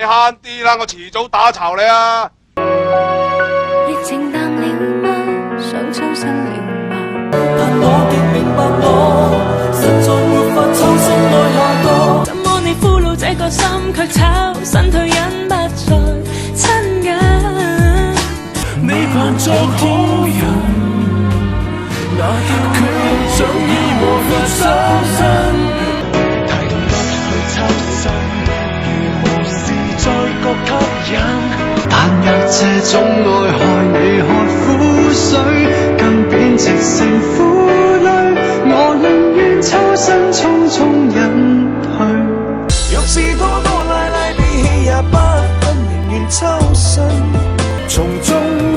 你慳啲啦，我遲早打巢你啊！疫情淡了嗎？想抽身了嗎？但我極明白我實在沒法抽身愛下個。怎麼你俘虜這個心，卻炒身退隱不再親近？你扮作好人。那天決想以和佢相信，提不去抽身，如無事再覺吸引。但若這種愛害你喝苦水，更貶值成負累，我寧願抽身匆匆隱去。若是拖拖拉拉比起也不分，寧願抽身，從中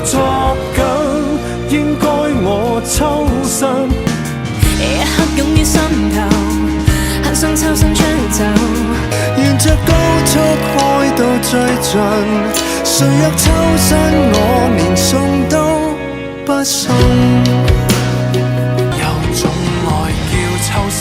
作梗，應該我抽身。一刻湧於心頭，很想抽身出走。沿着高速開到最盡，誰若抽身，我連送都不送。有種愛叫抽身。